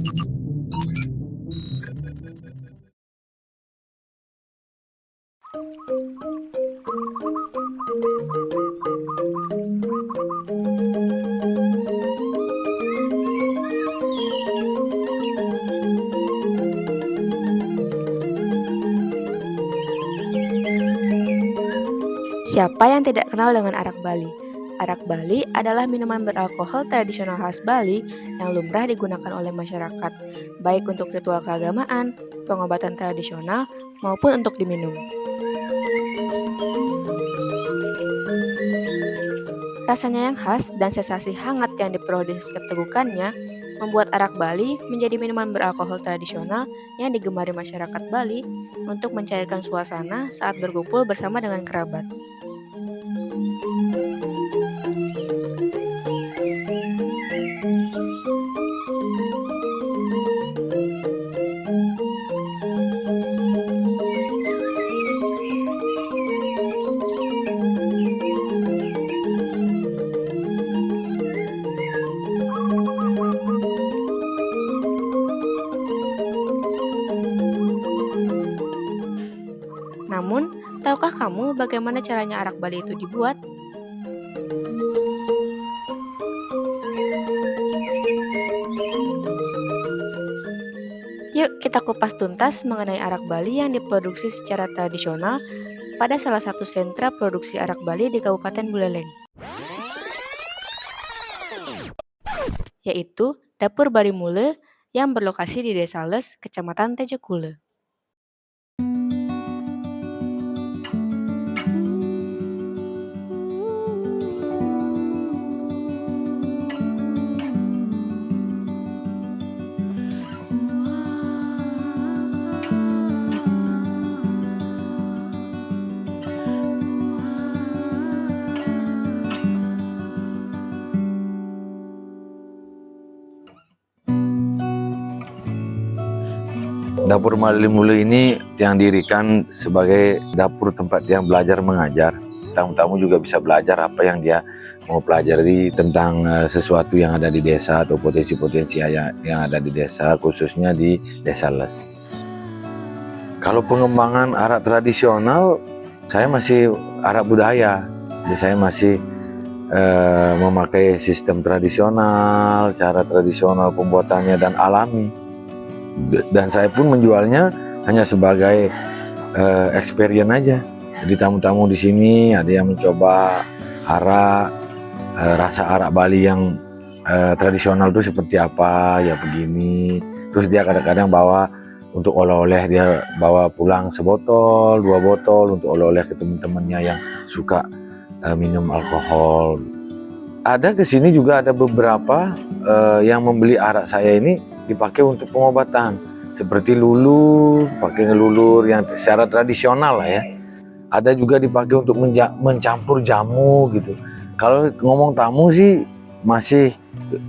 Siapa yang tidak kenal dengan arak Bali? Arak Bali adalah minuman beralkohol tradisional khas Bali yang lumrah digunakan oleh masyarakat, baik untuk ritual keagamaan, pengobatan tradisional, maupun untuk diminum. Rasanya yang khas dan sensasi hangat yang diperoleh di setiap tegukannya membuat arak Bali menjadi minuman beralkohol tradisional yang digemari masyarakat Bali untuk mencairkan suasana saat berkumpul bersama dengan kerabat. Namun, tahukah kamu bagaimana caranya arak Bali itu dibuat? Yuk kita kupas tuntas mengenai arak Bali yang diproduksi secara tradisional pada salah satu sentra produksi arak Bali di Kabupaten Buleleng, yaitu Dapur Bali Mule yang berlokasi di Desa Les, Kecamatan Tejekule. Dapur Bali Mule ini yang dirikan sebagai dapur tempat dia belajar mengajar. Tamu-tamu juga bisa belajar apa yang dia mau pelajari tentang sesuatu yang ada di desa atau potensi-potensi yang ada di desa, khususnya di Desa Les. Kalau pengembangan arak tradisional, saya masih arak budaya. Jadi saya masih memakai sistem tradisional, cara tradisional pembuatannya dan alami. Dan saya pun menjualnya hanya sebagai experience aja. Jadi tamu-tamu di sini ada yang mencoba arak, rasa arak Bali yang tradisional itu seperti apa, ya begini. Terus dia kadang-kadang bawa untuk oleh-oleh, dia bawa pulang sebotol, 2 botol untuk oleh-oleh ke teman-temannya yang suka minum alkohol. Ada ke sini juga ada beberapa yang membeli arak saya ini dipakai untuk pengobatan, seperti lulur, pakai ngelulur yang secara tradisional lah ya. Ada juga dipakai untuk mencampur jamu gitu. Kalau ngomong tamu sih masih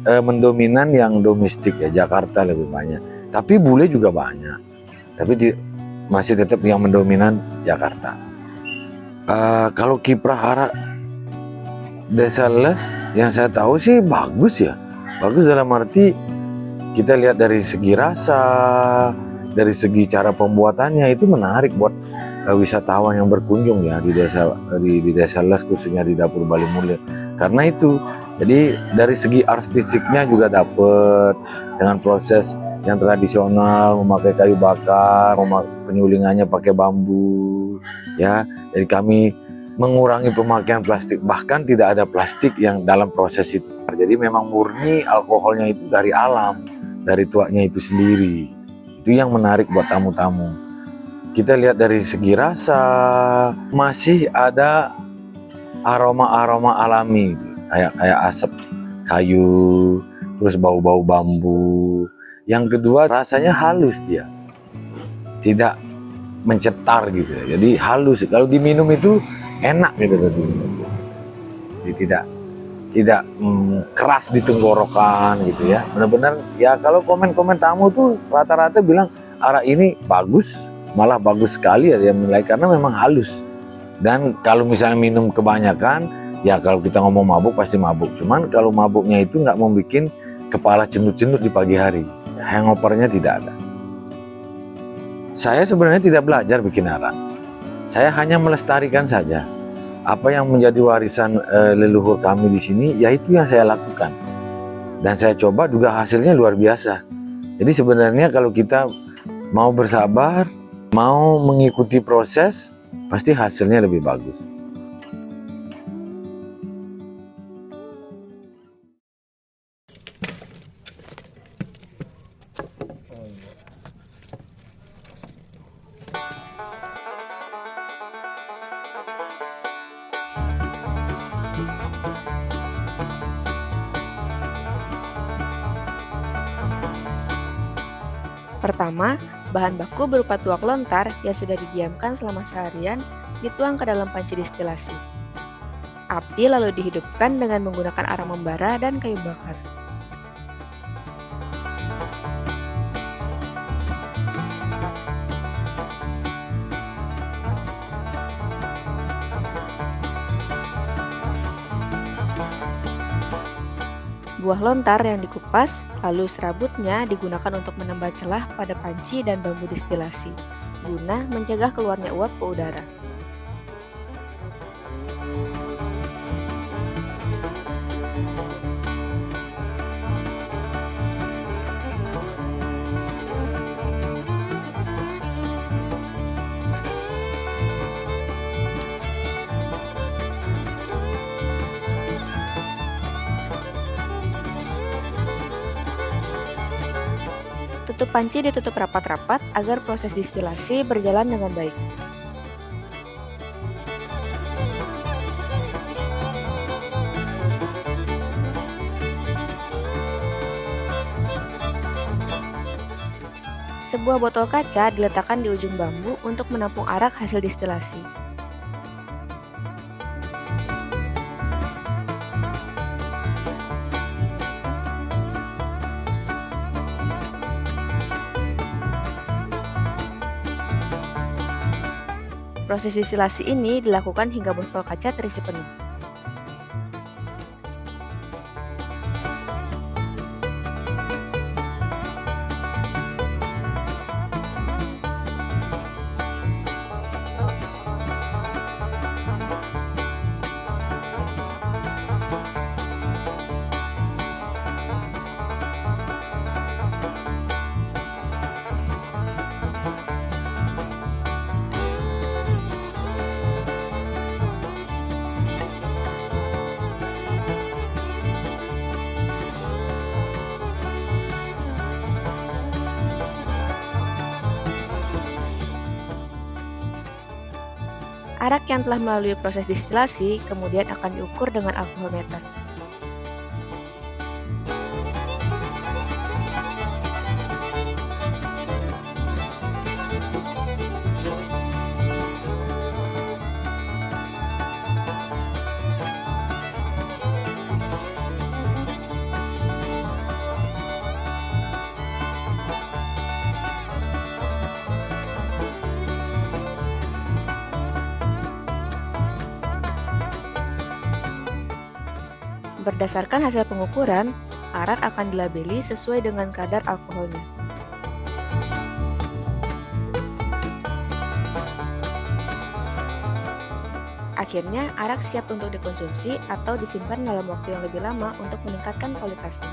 mendominan yang domestik ya, Jakarta lebih banyak. Tapi bule juga banyak. Tapi masih tetap yang mendominan Jakarta. Kalau kiprah arak Desa Les yang saya tahu sih bagus ya. Bagus dalam arti kita lihat dari segi rasa, dari segi cara pembuatannya itu menarik buat wisatawan yang berkunjung ya di Desa Les, khususnya di Dapur Bali Mule. Karena itu, jadi dari segi artistiknya juga dapet dengan proses yang tradisional, memakai kayu bakar, penyulingannya pakai bambu, ya. Jadi kami mengurangi pemakaian plastik, bahkan tidak ada plastik yang dalam proses itu. Jadi memang murni alkoholnya itu dari alam, dari tuaknya itu sendiri. Itu yang menarik buat tamu-tamu. Kita lihat dari segi rasa, masih ada aroma-aroma alami, kayak asap kayu, terus bau-bau bambu. Yang kedua, rasanya halus dia, tidak mencetar gitu. Jadi halus. Kalau diminum itu enak gitu. Jadi tidak keras di tenggorokan gitu ya. Benar-benar ya, kalau komen-komen tamu tuh rata-rata bilang arak ini bagus, malah bagus sekali ya, yang menilai karena memang halus. Dan kalau misalnya minum kebanyakan, ya kalau kita ngomong mabuk pasti mabuk. Cuman kalau mabuknya itu nggak membuat kepala cendut-cendut di pagi hari. hangovernya tidak ada. Saya sebenarnya tidak belajar bikin arak. Saya hanya melestarikan saja. Apa yang menjadi warisan leluhur kami di sini, yaitu yang saya lakukan. Dan saya coba juga hasilnya luar biasa. Jadi sebenarnya kalau kita mau bersabar, mau mengikuti proses, pasti hasilnya lebih bagus. Pertama, bahan baku berupa tuak lontar yang sudah didiamkan selama seharian dituang ke dalam panci distilasi. Api lalu dihidupkan dengan menggunakan arang membara dan kayu bakar. Buah lontar yang dikupas, lalu serabutnya digunakan untuk menambah celah pada panci dan bambu distilasi, guna mencegah keluarnya uap ke udara. Tutup panci ditutup rapat-rapat agar proses distilasi berjalan dengan baik. Sebuah botol kaca diletakkan di ujung bambu untuk menampung arak hasil distilasi. Proses distilasi ini dilakukan hingga botol kaca terisi penuh. Arak yang telah melalui proses distilasi kemudian akan diukur dengan alkohol meter. Berdasarkan hasil pengukuran, arak akan dilabeli sesuai dengan kadar alkoholnya. Akhirnya, arak siap untuk dikonsumsi atau disimpan dalam waktu yang lebih lama untuk meningkatkan kualitasnya.